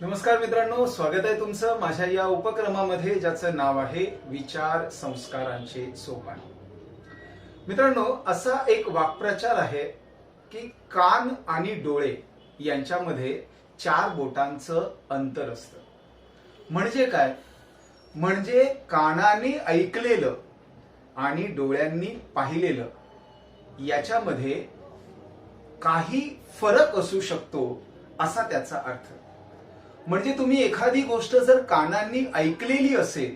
नमस्कार मित्रांनो, स्वागत आहे तुमचं माझ्या या उपक्रमामध्ये ज्याचं नाव आहे विचार संस्कारांचे सोपान। मित्रांनो, असा एक वाक्प्रचार आहे की कान आणि डोळे यांच्यामध्ये 4 बोटांचं अंतर असतं। म्हणजे काय? म्हणजे कानाने ऐकलेलं आणि डोळ्यांनी पाहिलेलं याच्यामध्ये काही फरक असू शकतो असा त्याचा अर्थ। म्हणजे तुम्ही एखादी गोष्ट जर कानांनी ऐकलेली असेल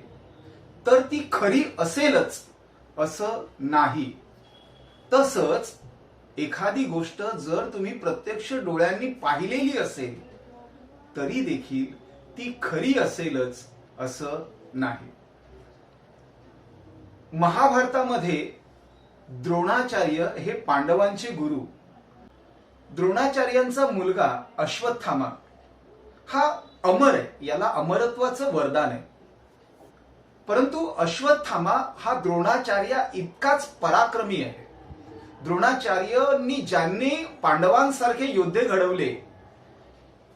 तर ती खरी असेलच असं नाही। तसंच एखादी गोष्ट जर तुम्ही प्रत्यक्ष डोळ्यांनी पाहिलेली असेल तरी देखील ती खरी असेलच असं नाही। महाभारतामध्ये द्रोणाचार्य हे पांडवांचे गुरु, द्रोणाचार्यांचा मुलगा अश्वत्थामा हा अमर आहे, याला अमरत्वाचं वरदान आहे। परंतु अश्वत्थामा हा द्रोणाचार्य इतकाच पराक्रमी आहे। द्रोणाचार्यांनी ज्यांनी पांडवांसारखे योद्धे घडवले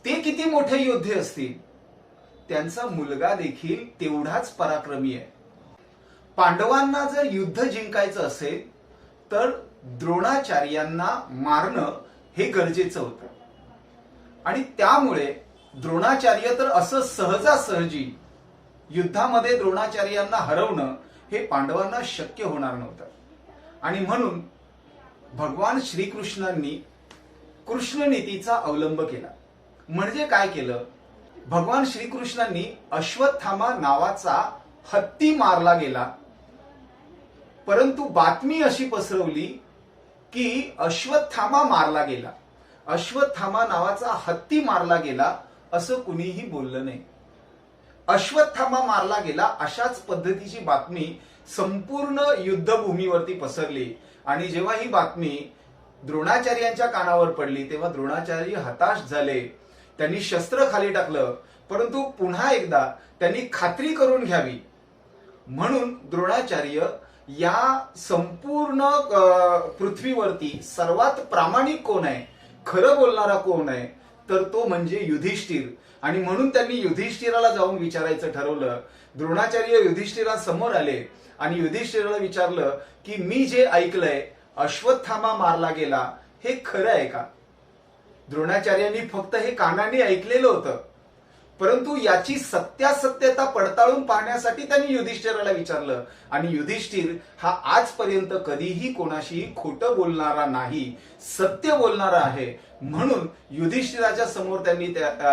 ते किती मोठे योद्धे असतील, त्यांचा मुलगा देखील तेवढाच पराक्रमी आहे। पांडवांना जर युद्ध जिंकायचं असेल तर द्रोणाचार्यांना मारणं हे गरजेचं होतं आणि त्यामुळे द्रोणाचार्य तर असं सहजासहजी युद्धामध्ये द्रोणाचार्यांना हरवणं हे पांडवांना शक्य होणार नव्हतं। आणि म्हणून भगवान श्रीकृष्णांनी कृष्ण नीतीचा अवलंब केला। म्हणजे काय केलं? भगवान श्रीकृष्णांनी अश्वत्थामा नावाचा हत्ती मारला गेला, परंतु बातमी अशी पसरवली की अश्वत्थामा मारला गेला, अश्वत्थामा नावाचा हत्ती मारला गेला असं कुणीही बोललं नाही। अश्वत्थामा मारला गेला अशाच पद्धतीची बातमी संपूर्ण युद्धभूमीवरती पसरली आणि जेव्हा ही बातमी द्रोणाचार्यांच्या कानावर पडली तेव्हा द्रोणाचार्य हताश झाले। त्यांनी शस्त्र खाली टाकलं, परंतु पुन्हा एकदा त्यांनी खात्री करून घ्यावी म्हणून द्रोणाचार्य या संपूर्ण पृथ्वीवरती सर्वात प्रामाणिक कोण आहे, खरं बोलणारा कोण आहे, तर तो म्हणजे युधिष्ठिर। आणि म्हणून त्यांनी युधिष्ठिराला जाऊन विचारायचं ठरवलं। द्रोणाचार्य युधिष्ठिरासमोर आले आणि युधिष्ठिराला विचारलं की मी जे ऐकलंय अश्वत्थामा मारला गेला हे खरं आहे का? द्रोणाचार्यांनी फक्त हे कानाने ऐकलेलं होतं, परंतु याची सत्यासत्यता पडताळून पाहण्यासाठी त्यांनी युधिष्ठिराला विचारलं आणि युधिष्ठिर हा आजपर्यंत कधीही कोणाशीही खोटं बोलणारा नाही, सत्य बोलणारा आहे। म्हणून युधिष्ठिराच्या समोर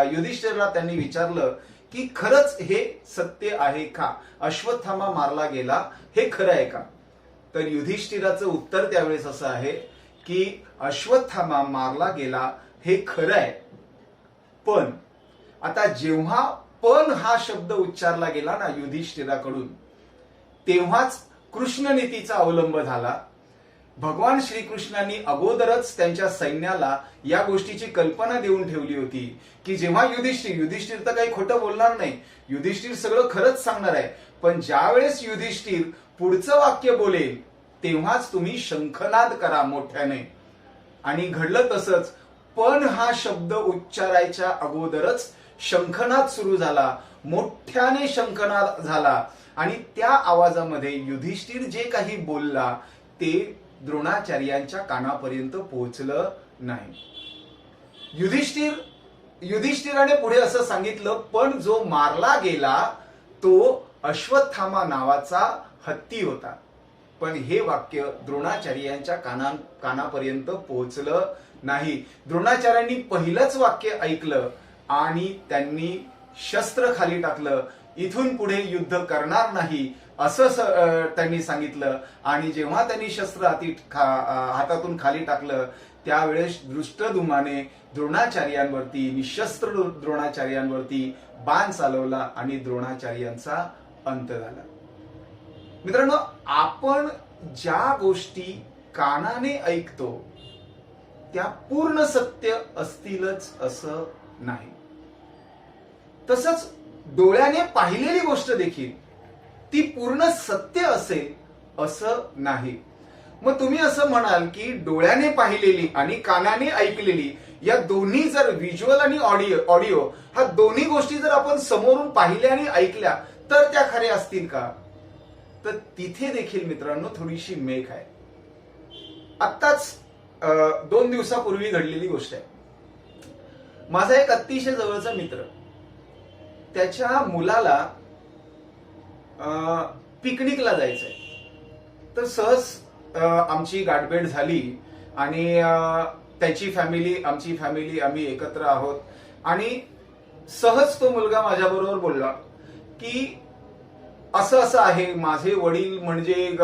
युधिष्ठिराला त्यांनी विचारलं की खरंच हे सत्य आहे का? अश्वत्थामा मारला गेला हे खरं आहे का? तर युधिष्ठिराचं उत्तर त्यावेळेस असं आहे की अश्वत्थामा मारला गेला हे खरं आहे, पण आता जेव्हा पण हा शब्द उच्चारला गेला ना युधिष्ठिराकडून तेव्हाच कृष्ण नीतीचा अवलंब झाला। भगवान श्रीकृष्णांनी अगोदरच त्यांच्या सैन्याला या गोष्टीची कल्पना देऊन ठेवली होती की जेव्हा युधिष्ठिर तर काही खोटं बोलणार नाही, युधिष्ठिर सगळं खरंच सांगणार आहे, पण ज्यावेळेस युधिष्ठिर पुढचं वाक्य बोलेल तेव्हाच तुम्ही शंखनाद करा मोठ्याने। आणि घडलं तसंच, पण हा शब्द उच्चारायच्या अगोदरच शंखनाद सुरू झाला, मोठ्याने शंखनाद झाला आणि त्या आवाजामध्ये युधिष्ठिर जे काही बोलला ते द्रोणाचार्यांच्या कानापर्यंत पोहोचलं नाही। युधिष्ठिराने पुढे असं सांगितलं, पण जो मारला गेला तो अश्वत्थामा नावाचा हत्ती होता। पण हे वाक्य द्रोणाचार्यांच्या कानापर्यंत पोहोचलं नाही। द्रोणाचार्यांनी पहिलंच वाक्य ऐकलं आणि त्यांनी शस्त्र खाली टाकलं, इथून पुढे युद्ध करणार नाही असं त्यांनी सांगितलं। आणि जेव्हा त्यांनी शस्त्र हातातून खाली टाकलं त्यावेळेस दृष्टद्युम्नाने द्रोणाचार्यांवरती, निशस्त्र द्रोणाचार्यांवरती बाण चालवला आणि द्रोणाचार्यांचा अंत झाला। मित्रांनो, आपण ज्या गोष्टी कानाने ऐकतो त्या पूर्ण सत्य असतीलच असं नाही। तसंच डोळ्याने पाहिलेली गोष्ट देखील ती पूर्ण सत्य असेल असं नाही। मग तुम्ही असं म्हणाल की डोळ्याने पाहिलेली आणि कानाने ऐकलेली या दोन्ही जर व्हिज्युअल आणि ऑडिओ हा दोन्ही गोष्टी जर आपण समोरून पाहिल्या आणि ऐकल्या तर त्या खऱ्या असतील का? तर तिथे देखील मित्रांनो थोडीशी मेघ आहे. आत्ताच 2 दिवसापूर्वी घडलेली गोष्ट आहे. माझा एक अतिशय जवळचा मित्र, त्याच्या मुलाला पिकनिकला जायचंय. तर सहज आमची गाठभेट झाली आणि त्याची फॅमिली, आमची फॅमिली, आम्ही एकत्र आहोत. आणि सहज तो मुलगा माझ्याबरोबर बोलला की असं असं आहे, माझे वडील म्हणजे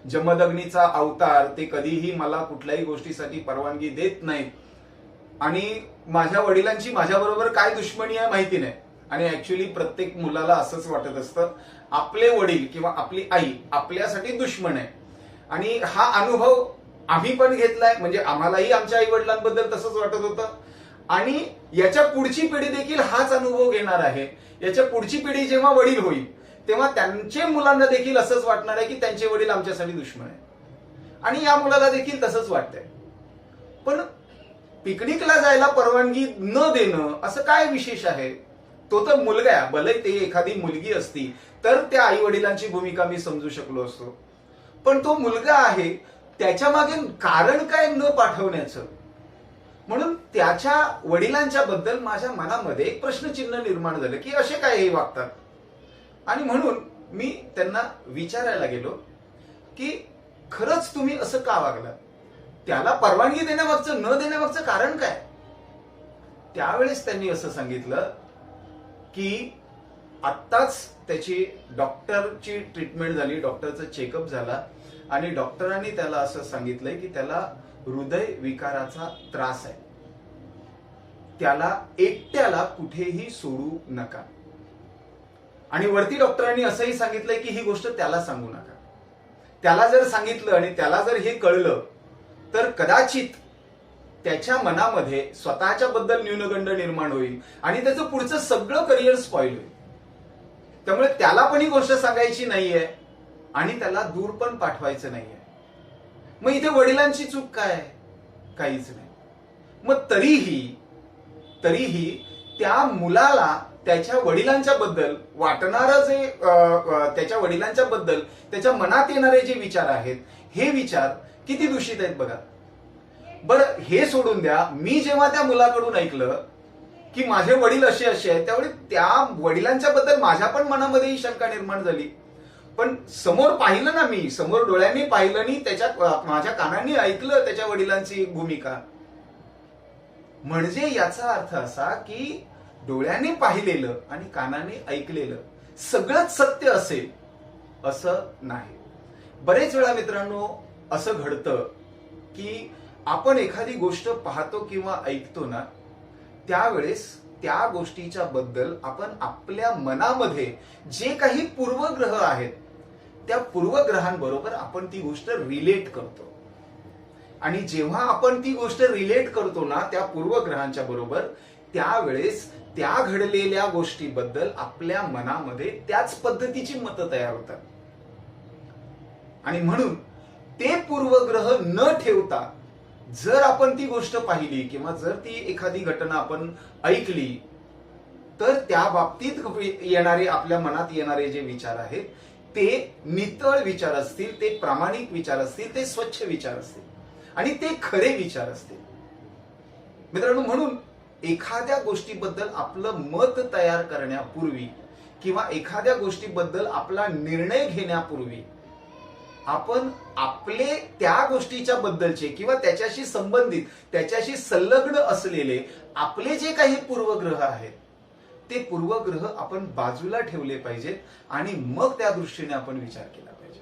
जमदग्नीचा अवतार, ते कधीही मला कुठल्याही गोष्टीसाठी परवानगी देत नाहीत आणि माझ्या वडिलांची माझ्याबरोबर काय दुश्मनी आहे माहिती नाही. आणि ऍक्च्युली प्रत्येक मुलाला असंच वाटत असतं, आपले वडील किंवा आपली आई आपल्यासाठी दुश्मन आहे. आणि हा अनुभव आम्ही पण घेतलाय, म्हणजे आम्हालाही आमच्या आई वडिलांबद्दल तसंच वाटत होतं. आणि याच्या पुढची पिढी देखील हाच अनुभव घेणार आहे. याच्या पुढची पिढी जेव्हा वडील होईल तेव्हा त्यांच्या मुलांना देखील असंच वाटणार आहे की त्यांचे वडील आमच्यासाठी दुश्मन आहे. आणि या मुलाला देखील तसंच वाटतंय. पण पिकनिकला जायला परवानगी न देणं असं काय विशेष आहे? तो तर मुलगा आहे. भले ते एखादी मुलगी असती तर त्या आई वडिलांची भूमिका मी समजू शकलो असतो. पण तो मुलगा आहे, त्याच्या मागे कारण काय न पाठवण्याचं? म्हणून त्याच्या वडिलांच्या बद्दल माझ्या मनामध्ये एक प्रश्नचिन्ह निर्माण झालं की असे काय हे वागतात. आणि म्हणून मी त्यांना विचारायला गेलो की खरंच तुम्ही असं का वागलात? त्याला परवानगी देण्यामागचं न देण्यामागचं कारण काय? त्यावेळेस त्यांनी असं सांगितलं की आत्ताच त्याची डॉक्टरची ट्रीटमेंट झाली, डॉक्टरचा चेकअप झाला आणि डॉक्टरांनी त्याला असं सांगितलंय की त्याला हृदय विकाराचा त्रास आहे, त्याला एकट्याला कुठेही सोडू नका. आणि वरती डॉक्टरांनी असंही सांगितलंय की ही गोष्ट त्याला सांगू नका. त्याला जर सांगितलं आणि त्याला जर हे कळलं तर कदाचित त्याच्या मनामध्ये स्वतःच्या बद्दल न्यूनगंड निर्माण होईल आणि त्याचं पुढचं सगळं करिअर स्पॉइल होईल. त्यामुळे त्याला पण ही गोष्ट सांगायची नाहीये आणि त्याला दूर पण पाठवायचं नाहीये. मग इथे वडिलांची चूक काय? काहीच नाही. मग तरीही त्या मुलाला त्याच्या वडिलांच्या बद्दल वाटणारं जे त्याच्या वडिलांच्या बद्दल त्याच्या मनात येणारे जे विचार आहेत, हे विचार किती दूषित आहेत बघा. बरं हे सोडून द्या, मी जेव्हा त्या मुलाकडून ऐकलं की माझे वडील असे आहेत, त्यावेळी त्या वडिलांच्या बद्दल माझ्या पण मनामध्ये ही शंका निर्माण झाली. पण समोर पाहिलं ना, मी समोर डोळ्यांनी पाहिलं आणि माझ्या कानांनी ऐकलं त्याच्या वडिलांची भूमिका. म्हणजे याचा अर्थ असा की डोळ्यांनी पाहिलेलं आणि कानाने ऐकलेलं सगळंच सत्य असेल असं नाही. बरेच वेळा मित्रांनो असं घडतं की आपण एखादी गोष्ट पाहतो किंवा ऐकतो ना, त्यावेळेस त्या गोष्टीच्या बद्दल आपण आपल्या मनामध्ये जे काही पूर्वग्रह आहेत त्या पूर्वग्रहांबरोबर आपण ती गोष्ट रिलेट करतो. आणि जेव्हा आपण ती गोष्ट रिलेट करतो ना त्या पूर्वग्रहांच्या बरोबर, त्यावेळेस त्या घडलेल्या गोष्टीबद्दल आपल्या मनामध्ये त्याच पद्धतीची मतं तयार होतात. आणि म्हणून ते पूर्वग्रह न ठेवता जर आपण ती गोष्ट पाहिली किंवा जर ती एखादी घटना आपण ऐकली तर त्या बाबतीत येणारे, आपल्या मनात येणारे जे विचार आहेत ते नितळ विचार असतील, ते प्रामाणिक विचार असतील, ते स्वच्छ विचार असतील आणि ते खरे विचार असतील. मित्रांनो, म्हणून एखाद्या गोष्टीबद्दल आपलं मत तयार करण्यापूर्वी किंवा एखाद्या गोष्टीबद्दल आपला निर्णय घेण्यापूर्वी आपण आपले त्या गोष्टीच्या बद्दलचे किंवा त्याच्याशी संबंधित, त्याच्याशी संलग्न असलेले आपले जे काही पूर्वग्रह आहेत ते पूर्वग्रह आपण बाजूला ठेवले पाहिजेत आणि मग त्या दृष्टीने आपण विचार केला पाहिजे.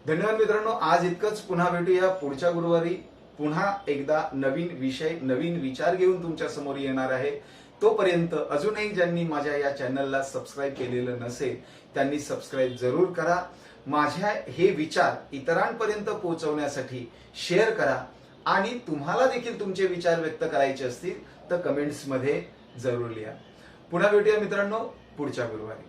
धन्यवाद मित्रांनो, आज इतकंच. पुन्हा भेटूया पुढच्या गुरुवारी. पुन्हा एकदा नवीन विषय, नवीन विचार घेऊन तुमच्या समोर येणार आहे. तोपर्यंत अजूनही ज्यांनी माझ्या या चॅनलला सबस्क्राईब केलेलं नसेल त्यांनी सबस्क्राईब जरूर करा. माझ्या हे विचार इतरांपर्यंत पोहोचवण्यासाठी शेअर करा आणि तुम्हाला देखील तुमचे विचार व्यक्त करायचे असतील तर कमेंट्स मध्ये जरूर लिहा. पुन्हा भेटूया मित्रांनो पुढच्या गुरुवारी.